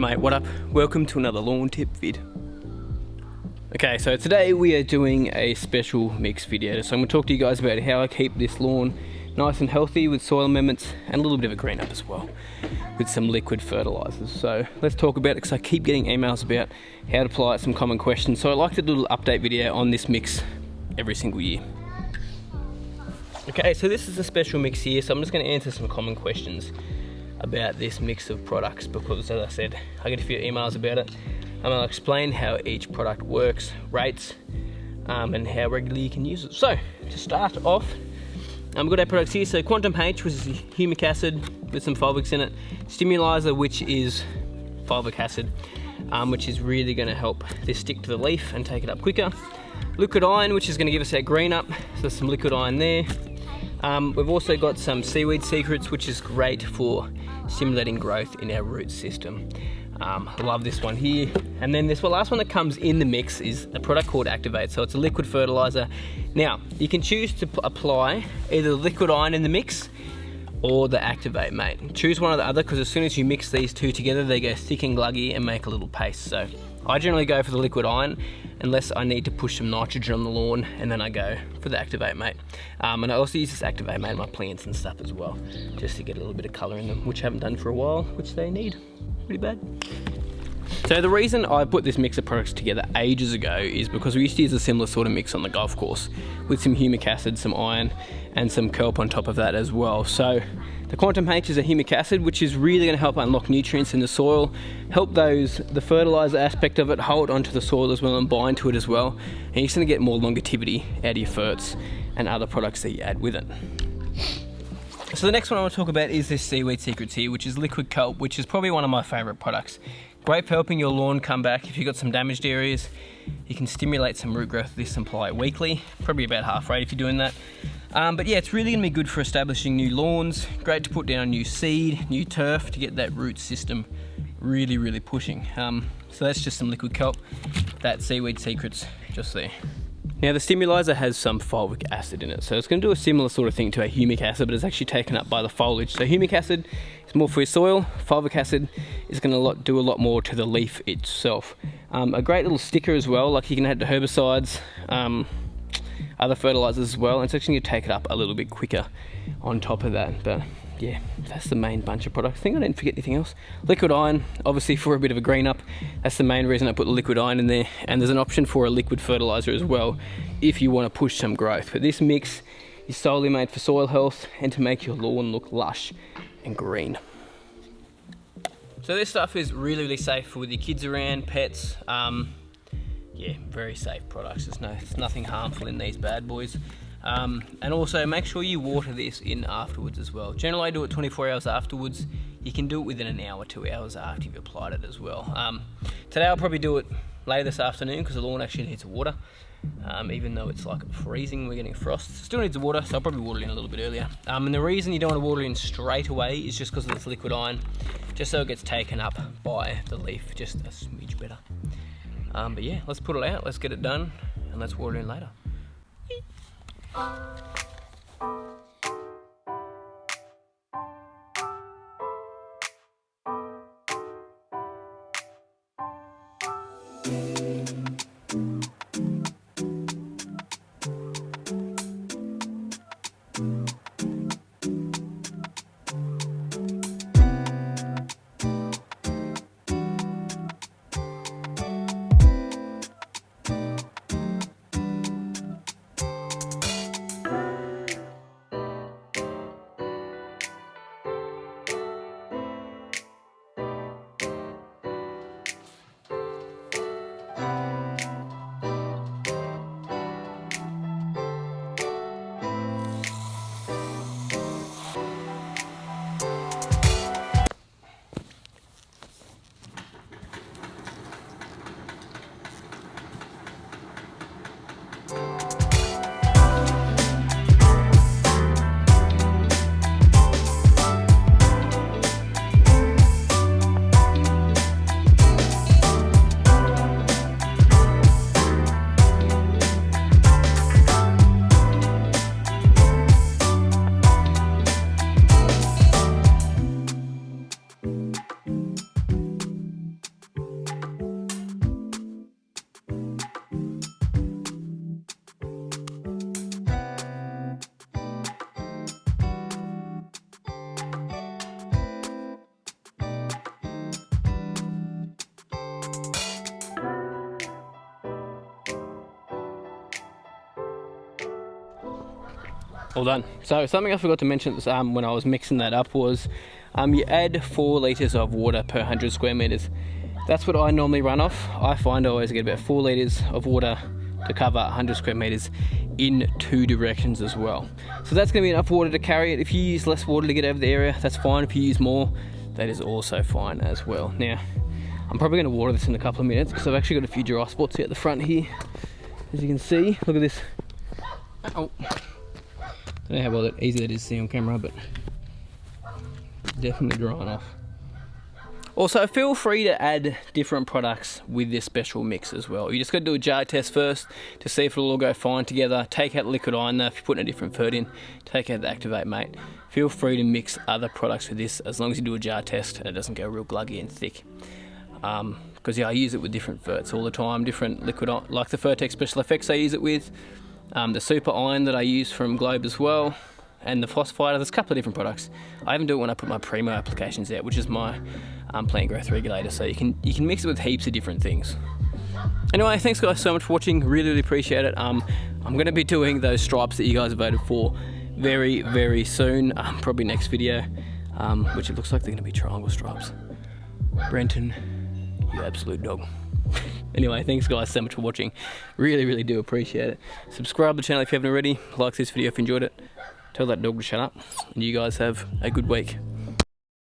mate, what up? Welcome to another lawn tip vid. Okay, so today we are doing a special mix video. So I'm going to talk to you guys about how I keep this lawn nice and healthy with soil amendments and a little bit of a green up as well with some liquid fertilizers. So let's talk about it because I keep getting emails about how to apply it, some common questions. So I like to do a little update video on this mix every single year. Okay, so this is a special mix here, so I'm just going to answer some common questions about this mix of products because, as I said, I get a few emails about it. I'll explain how each product works, rates, and how regularly you can use it. So, to start off, we've got our products here. So Quantum H, which is humic acid with some Fulvics in it. Stimulizer, which is fulvic acid, which is really going to help this stick to the leaf and take it up quicker. Liquid iron, which is going to give us that green up, so there's some liquid iron there. We've also got some seaweed secrets, which is great for stimulating growth in our root system. I love this one here. And then this last one that comes in the mix is a product called Activate. So it's a liquid fertilizer. Now, you can choose to apply either the liquid iron in the mix or the Activate, mate. Choose one or the other because as soon as you mix these two together, they go thick and gluggy and make a little paste. So I generally go for the liquid iron unless I need to push some nitrogen on the lawn, and then I go for the Activate, mate. And I also use this Activate, mate, in my plants and stuff as well, just to get a little bit of colour in them, which I haven't done for a while, which they need pretty bad. So the reason I put this mix of products together ages ago is because we used to use a similar sort of mix on the golf course with some humic acid, some iron, and some kelp on top of that as well. So the Quantum H is a humic acid, which is really going to help unlock nutrients in the soil, help the fertilizer aspect of it hold onto the soil as well and bind to it as well. And you're just going to get more longevity out of your ferts and other products that you add with it. So the next one I want to talk about is this Seaweed Secrets here, which is liquid kelp, which is probably one of my favourite products. Great for helping your lawn come back. If you've got some damaged areas, you can stimulate some root growth with this and apply it weekly, probably about half rate if you're doing that. But yeah, it's really going to be good for establishing new lawns, great to put down new seed, new turf to get that root system really pushing. So that's just some liquid kelp, that Seaweed Secrets just there. Now the Stimulizer has some fulvic acid in it, so it's going to do a similar sort of thing to a humic acid, but it's actually taken up by the foliage. So humic acid is more for your soil, fulvic acid is going to do a lot more to the leaf itself. A great little sticker as well, like you can add to herbicides, other fertilizers as well, and it's actually going to take it up a little bit quicker on top of that. But yeah, that's the main bunch of products. I think I didn't forget anything else. Liquid iron, obviously for a bit of a green up. That's the main reason I put the liquid iron in there. And there's an option for a liquid fertilizer as well if you want to push some growth. But this mix is solely made for soil health and to make your lawn look lush and green. So this stuff is really safe for with your kids around, pets. Yeah, very safe products. There's nothing harmful in these bad boys. And also make sure you water this in afterwards as well. Generally I do it 24 hours afterwards. You can do it within an hour, 2 hours after you've applied it as well. Today I'll probably do it later this afternoon because the lawn actually needs water. Even though it's like freezing, we're getting frost. It still needs the water, so I'll probably water it in a little bit earlier. And the reason you don't want to water it in straight away is just because of this liquid iron, just so it gets taken up by the leaf just a smidge better. But yeah, let's put it out, let's get it done, and let's water it in later. all done. So something I forgot to mention when I was mixing that up was you add 4 litres of water per 100 square metres. That's what I normally run off. I find I always get about 4 litres of water to cover 100 square metres in 2 directions as well. So that's going to be enough water to carry it. If you use less water to get over the area, that's fine. If you use more, that is also fine as well. Now, I'm probably going to water this in a couple of minutes because I've actually got a few dry spots here at the front here. As you can see, look at this. Oh, don't know how easy that is to see on camera, but definitely drying off. Also, feel free to add different products with this special mix as well. You just got to do a jar test first to see if it'll all go fine together. Take out the liquid iron there if you're putting a different fert in. Take out the Activate Mate. Feel free to mix other products with this as long as you do a jar test and it doesn't go real gluggy and thick. Because yeah, I use it with different ferts all the time, different liquid, like the Fertex Special Effects I use it with, the Super Iron that I use from Globe as well, and the Phosphiter. There's a couple of different products. I even do it when I put my Primo applications out, which is my plant growth regulator, so you can mix it with heaps of different things. Anyway, thanks guys so much for watching, really appreciate it. I'm going to be doing those stripes that you guys voted for very soon, probably next video, which it looks like they're going to be triangle stripes. Brenton, you absolute dog. Anyway, thanks guys so much for watching, really do appreciate it. Subscribe to the channel if you haven't already, like this video if you enjoyed it, tell that dog to shut up, and you guys have a good week.